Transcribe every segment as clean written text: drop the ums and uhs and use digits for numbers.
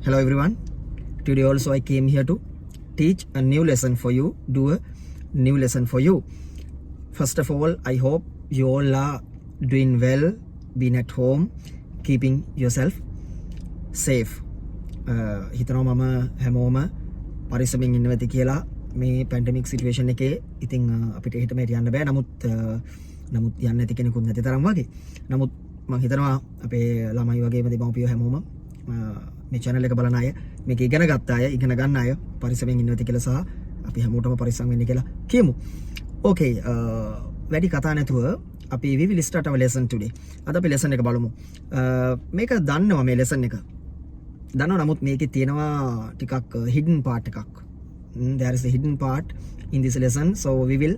Hello everyone. Today also I came here to teach a new lesson for you, do a new lesson for you. First of all, I hope you all are doing well, being at home, keeping yourself safe. හිතනවා මම හැමෝම පරිස්සමින් ඉන්න වෙති කියලා මේ pandemic situation එකේ. ඉතින් අපිට හිතම යන්න බෑ. නමුත් යන්න නැති කෙනෙකුත් නැති තරම් වගේ. නමුත් මම හිතනවා අපේ ළමයි වගේම දෙමව්පියෝ හැමෝම මේ channel එක බලන අය, මේක ඉගෙන ගත්ත අය, ඉගෙන ගන්න අය පරිස්සමෙන් ඉන්න වෙති කියලා සහ අපි හැමෝටම පරිස්සම් වෙන්න කියලා කියමු. Okay, වැඩි කතා නැතුව අපි we will start our lesson today. අද අපි lesson එක බලමු. මේක දන්නවා මේ lesson එක. දන්නවා, නමුත් මේකේ තියෙනවා ටිකක් hidden part එකක්. There is a hidden part in this lesson, so we will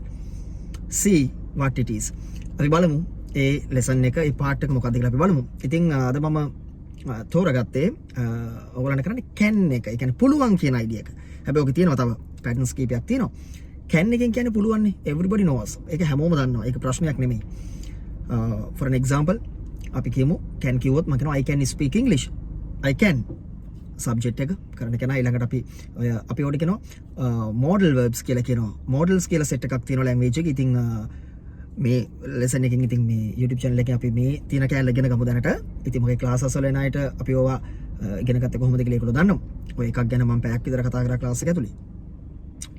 see what it is. අපි බලමු ඒ lesson එක, ඒ part එක මොකක්ද කියලා අපි බලමු. ඉතින් අද මම තෝරගත්තේ ඔයගොල්ලන්ට කරන්නේ can එක. ඒ කියන්නේ පුළුවන් කියන idea එක. හැබැයි ඔක තියෙනවා තව patterns කීපයක් තියෙනවා. can එකෙන් කියන්නේ පුළුවන් නේ. Everybody knows. ඒක හැමෝම දන්නවා. ඒක ප්‍රශ්නයක් නෙමෙයි. For an example, අපි කියමු can කිව්වොත් මම කියනවා I can speak English. I can subject එක කරන්න කෙනා. ඊළඟට අපි ඔඩ කියනවා modal verbs කියලා කියනවා. modals කියලා set එකක් තියෙනවා language එකේ. ඉතින් මේ lesson එකකින් ඉතින් මේ YouTube channel එකේ අපි මේ තියෙන කැලේ ඉගෙන ගමු දැනට. ඉතින් මොකේ classes වල එන අයට අපි ඕවා ඉගෙන ගත්තේ කොහොමද කියලා ඒගොල්ලෝ දන්නවා. ඔය එකක් ගැන මම පැයක් විතර කතා කරා class එක ඇතුලේ.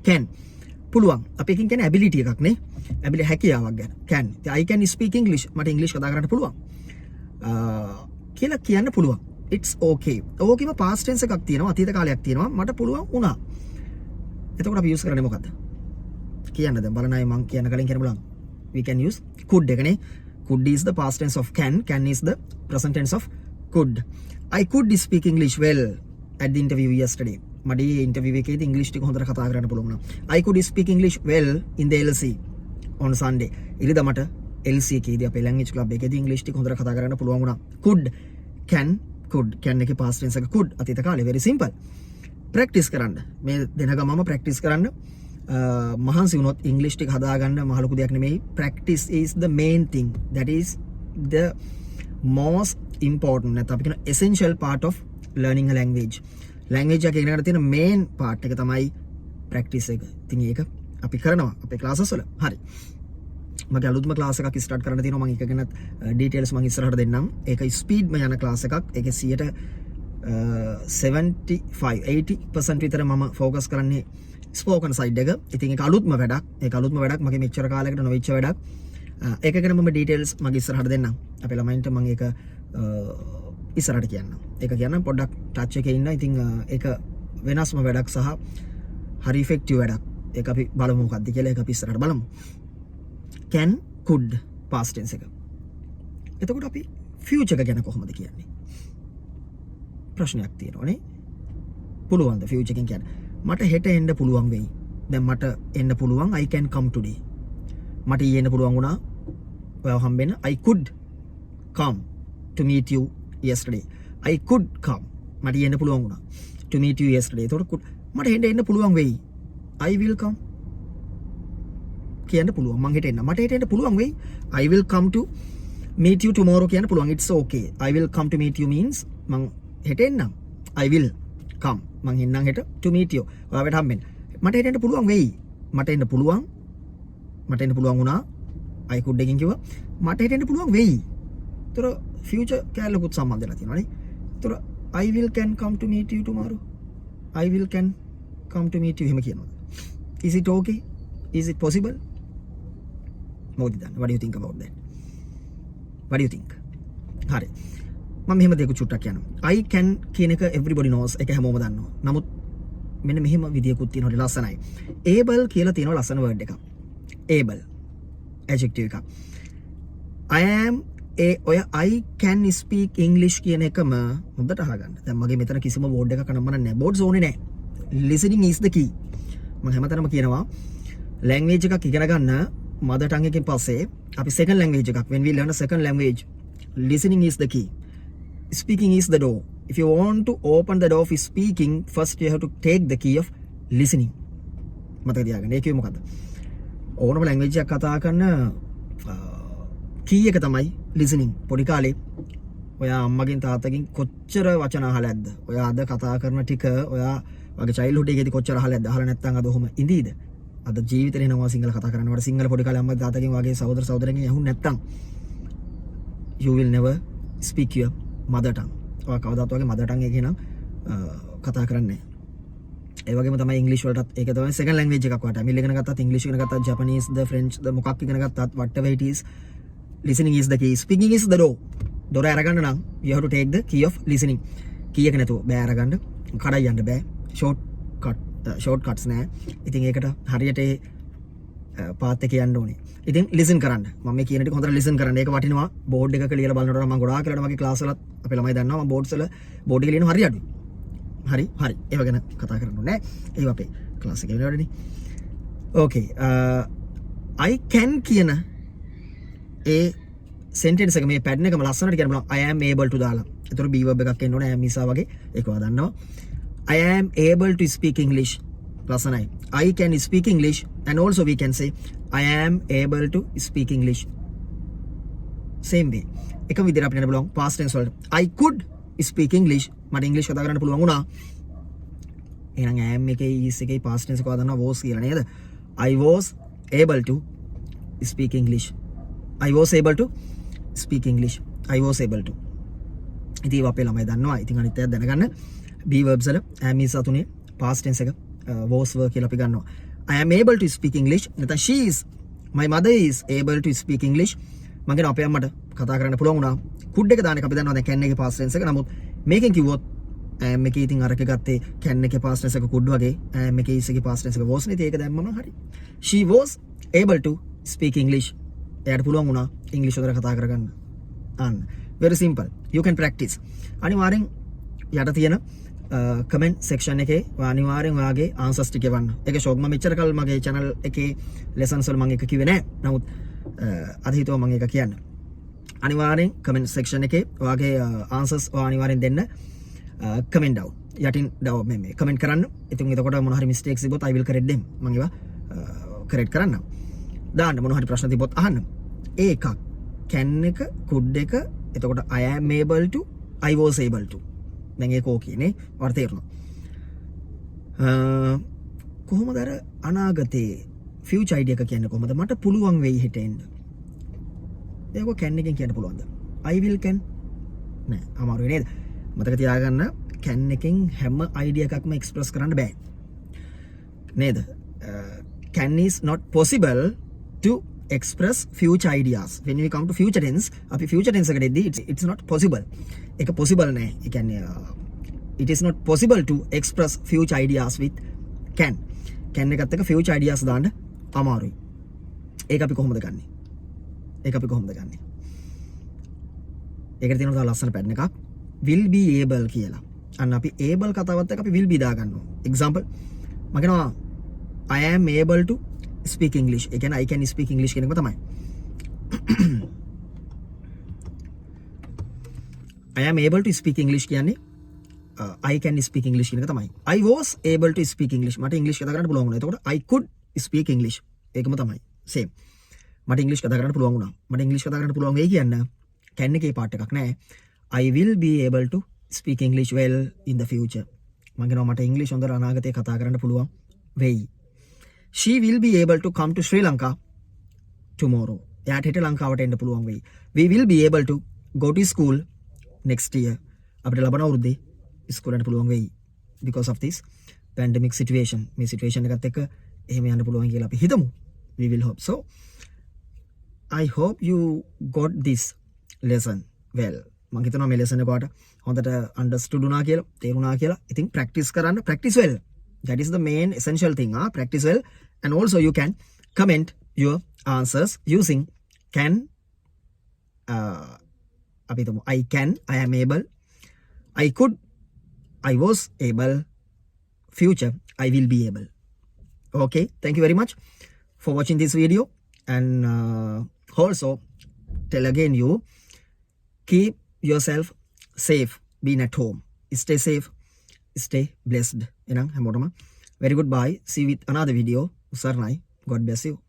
can පුළුවන්. අපි එකකින් කියන්නේ ability එකක් නේ. ability හැකියාවක් ගැන. can. I can speak English. මට English කතා කරන්න පුළුවන්. කියලා කියන්න පුළුවන්. It's okay. ඕකේම past tense එකක් තියෙනවා, අතීත කාලයක් තියෙනවා. මට පුළුවන් වුණා. එතකොට අපි use කරන්නේ මොකද්ද? කියන්න දැන් බලන්න අය මං කියන්න කලින් කියන්න බලන්න. We can use could එකනේ. Could is the past tense of can. Can is the present tense of could. I could speak English well at the interview yesterday. මට interview එකේදී English ටික හොඳට කතා කරන්න පුළුවන් වුණා. I could speak English well in the LC on Sunday. ඉරිදා මට LC එකේදී අපේ language club එකේදී English ටික හොඳට කතා කරන්න පුළුවන් වුණා. Could, can, could. can එකේ past tense එක could. අතීත කාලේ very simple. practice කරන්න. මේ දෙන ගමම practice කරන්න. මහන්සි වුණොත් English ටික හදාගන්න මහ ලොකු දෙයක් නෙමෙයි. Practice is the main thing. That is the most important. නැත්නම් අපි කියන essential part of learning a language. language එක ඉගෙන ගන්න තියෙන main part එක තමයි practice එක. ඉතින් ඒක අපි කරනවා අපේ classes වල. හරි. මගේ අලුත්ම class එකක් start කරන්න තියෙනවා. මම ඒක ගැන details මම ඉස්සරහට දෙන්නම්. ඒක speed ම යන class එකක්. ඒකේ 75-80% විතර මම focus කරන්නේ ස්පෝකන් සයිඩ් එක. ඉතින් ඒක අලුත්ම වැඩක්. මගේ මෙච්චර කාලයකට නොවෙච්ච වැඩක්. ඒක ගැන මම ඩීටේල්ස් මගේ ඉස්සරහට දෙන්නම්. අපේ ළමයින්ට මම ඒක ඉස්සරහට කියන්නම්. ඒක කියන්නම් පොඩ්ඩක් ටච් එකේ ඉන්න. ඉතින් ඒක වෙනස්ම වැඩක් සහ හරි ඉෆෙක්ටිව් වැඩක්. ඒක අපි බලමු මොකක්ද කියලා. ඒක අපි ඉස්සරහට බලමු. can, could past tense එක. එතකොට අපි future එක ගැන කොහොමද කියන්නේ? ප්‍රශ්නයක් තියෙනවනේ. පුළුවන්ද future එකෙන් කියන්නේ? මට හෙට එන්න පුළුවන් වෙයි. දැන් මට එන්න පුළුවන් I can come today. මට ඊයේ එන්න පුළුවන් වුණා ඔයාව හම්බෙන්න. I could come to meet you yesterday. I could come. මට ඊයේ එන්න පුළුවන් වුණා to meet you yesterday. ඒතකොට මට හෙට එන්න පුළුවන් වෙයි. I will come. කියන්න පුළුවන්. මං හෙට එන්න. මට හෙට එන්න පුළුවන් වෙයි. I will come to meet you tomorrow කියන්න පුළුවන්. It's okay. I will come to meet you means මං හෙට එන්නම්. I will come. මං එන්නම් හෙට to meet you. ඔයාවට හම්බෙන්න. මට හෙට එන්න පුළුවන් වෙයි. මට එන්න පුළුවන් වුණා. I could එකකින් කිව්වා. මට හෙට එන්න පුළුවන් වෙයි. ඒතර future කැලකුත් සම්බන්ධලා තියෙනවානේ. ඒතර I will can come to meet you tomorrow. I will can come to meet you එහෙම කියනවා. Is it okay? Is it possible? මොකද දන්නේ? What do you think about that? What do you think? හරි. මම මෙහෙම දෙයක් චුට්ටක් කියනවා. I can කියන එක everybody knows. ඒක හැමෝම දන්නවා. නමුත් මෙන්න මෙහෙම විදියකුත් තියෙනවා ලස්සනයි. able කියලා තියෙනවා ලස්සන word එකක්. able adjective එකක්. I am ඔය I can speak English කියන එකම හොඳට අහගන්න. දැන් මගේ මෙතන කිසිම board එකක් නම්මන නැහැ. boards ඕනේ නැහැ. listening is the key. මම හැමතැනම කියනවා language එකක් ඉගෙන ගන්න mother tongue එකෙන් පස්සේ අපි second language එකක් when we learn a second language, listening is the key. Speaking is the door. If you want to open the door of speaking, first you have to take the key of listening. මතක තියාගන්න. ඒක මොකද්ද? ඕනම language එකක් කතා කරන key එක තමයි listening. පොඩි කාලේ ඔයා අම්මගෙන් තාත්තගෙන් කොච්චර වචන අහලා ඇද්ද? ඔයා අද කතා කරන ටික ඔයා වගේ චයිල්ඩ්හුඩ් එකේදී කොච්චර අහලා ඇද්ද? අහලා නැත්නම් අද ඔහොම ඉඳීද? අද ජීවිතේ එනවා සිංහල කතා කරනකොට සිංහල පොඩි කාලේ අම්මගේ තාත්තගෙන් වගේ සහෝදර සහෝදරයන්ගෙන් ඇහුන් නැත්නම් you will never speak your mother tongue. ඔයා කවදාවත් වගේ mother tongue එකේ නම් කතා කරන්නේ නැහැ. ඒ වගේම තමයි ඉංග්‍රීසි වලටත් ඒක තමයි second language එකක් වට. මිල් ඉගෙන ගත්තත් ඉංග්‍රීසි ඉගෙන ගත්තත් ජපනීස් ද ෆ්‍රෙන්ච් ද මොකක් ඉගෙන ගත්තත් whatever it is listening is the key. Speaking is the door. දොර අරගන්න නම් you have to take the key of listening. key එක නැතුව බෑ අරගන්න. කඩයි යන්න බෑ. short cuts නෑ. ඉතින් ඒකට හරියට ඒ පාත් එක යන්න ඕනේ. ඉතින් listen කරන්න. මම මේ කියන ටික හොඳට listen කරන්න. ඒක වටිනවා. බෝඩ් එකක ලියලා බලනකොට මම ගොඩාක් වෙලාවට මගේ ක්ලාස් වලත් අපේ ළමයි දන්නවා මම බෝඩ්ස් වල බෝඩ් එකේ ලියන හරි අඩුයි. හරි ඒව ගැන කතා කරන්න ඕනේ නෑ. ඒව අපේ ක්ලාස් එකේ වෙනවනේ. okay I can කියන ඒ sentence එක මේ pattern එකම ලස්සනට කියන්න බලන්න. I am able to දාලා. ඒතර be verb එකක් එන්න ඕනේ. I am නිසා වගේ ඒක ඔයා දන්නවා. I am able to speak English. ලස්සනයි. I can speak English and also we can say I am able to speak English. Same way. එකම විදිහට අපිට කියන්න පුළුවන් past tense වලට. I could speak English. මට ඉංග්‍රීසි කතා කරන්න පුළුවන් වුණා. එහෙනම් am එකේ is එකේ past tense එක වදනවා was කියලා නේද? I was able to speak English. I was able to speak English. I was able to. ඉතින් අපේ ළමයි දන්නවා. ඉතින් අනිත් අය දැනගන්න be verbs වල am is අතුනේ past tense එක was were කියලා අපි ගන්නවා. I am able to speak English. නැත්නම් she is my mother is able to speak English. මම කියන අපේ අම්මට කතා කරන්න පුළුවන් වුණා. could එක දාන එක අපි දන්නවා දැන් can එකේ past tense එක. නමුත් මේකෙන් කිව්වොත් am එකේ ඉතින් අරක ගත්තේ can එකේ past tense එක could වගේ am එකේ is එකේ past tense එක was නේ. ඒක දැම්මම හරි. she was able to speak English. එයාට පුළුවන් වුණා ඉංග්‍රීසි වල කතා කරගන්න. අන්න very simple. You can practice. අනිවාර්යෙන් යට තියෙන comment section එකේ අනිවාර්යෙන් ඔයාගේ answers ටික එවන්න. ඒක ෂොක් මම මෙච්චර කල් මගේ channel එකේ lessons වල මම එක කිව්වේ නෑ. නමුත් අද හිතුවා මම ඒක කියන්න. අනිවාර්යෙන් comment section එකේ ඔයාගේ answers ඔයා අනිවාර්යෙන් දෙන්න. comment down. යටින් down මේ comment කරන්න. ඉතින් එතකොට මොන හරි mistakes තිබ්බොත් I will correct them. මම ඒවා correct කරන්නම්. දාන්න මොන හරි ප්‍රශ්න තිබ්බොත් අහන්න. ඒකක් can එක could එක එතකොට I am able to I was able to දැන් ඒක ඕකේ නේ වට තේරුණා කොහොමද අර අනාගතේ ෆියුචර් අයිඩියා එක කියන්නේ කොහොමද මට පුළුවන් වෙයි හෙට එන්න ඒක can එකෙන් කියන්න පුළුවන්ද I will can නෑ අමාරුයි නේද මතක තියාගන්න can එකෙන් හැම අයිඩියා එකක්ම එක්ස්ප්‍රස් කරන්න බෑ නේද can is not possible to express future ideas. When we come to future tense, අපි future tense එකට එද්දී it's not possible. ඒක possible නෑ. ඒ කියන්නේ it is not possible to express future ideas with can. Can එකත් එක්ක future ideas දාන්න අමාරුයි. ඒක අපි කොහොමද ගන්නෙ? ඒකට තියෙනවා තව ලස්සන pattern එකක්. will be able කියලා. අන්න අපි able කතාවත් එක්ක අපි will be දාගන්නවා. example මම කියනවා I am able to speak English. ඒ කියන්නේ I can speak English කියන එක තමයි. I am able to speak English කියන්නේ I can speak English කියන එක තමයි. I was able to speak English. මට ඉංග්‍රීසි කතා කරන්න පුළුවන් වුණා. එතකොට I could speak English. ඒකම තමයි. same. මට ඉංග්‍රීසි කතා කරන්න පුළුවන් වුණා. මට ඉංග්‍රීසි කතා කරන්න පුළුවන් වෙයි කියන්න can එකේ part එකක් නෑ. I will be able to speak English well in the future. මම කියනවා මට ඉංග්‍රීසි හොඳට අනාගතේ කතා කරන්න පුළුවන් වෙයි. She will be able to come to Sri Lanka tomorrow. එයාට හෙට ලංකාවට එන්න පුළුවන් වෙයි. We will be able to go to school next year. අපිට ලබන අවුරුද්දේ ඉස්කෝලේට පුළුවන් වෙයි. Because of this pandemic situation. මේ situation එකත් එක්ක එහෙම යන්න පුළුවන් කියලා අපි හිතමු. We will hope so. I hope you got this lesson well. මම හිතනවා මේ lesson එක ඔයාලට හොඳට understood වුණා කියලා, තේරුණා කියලා. ඉතින් practice කරන්න, practice well. That is the main essential thing. Practice well. And also you can comment your answers using can. I can, I am able, I could, I was able, future, I will be able. Okay, thank you very much for watching this video. And also tell again you, keep yourself safe, being at home. Stay safe, stay blessed. Very good, bye. See you with another video. Sarnai. God bless you.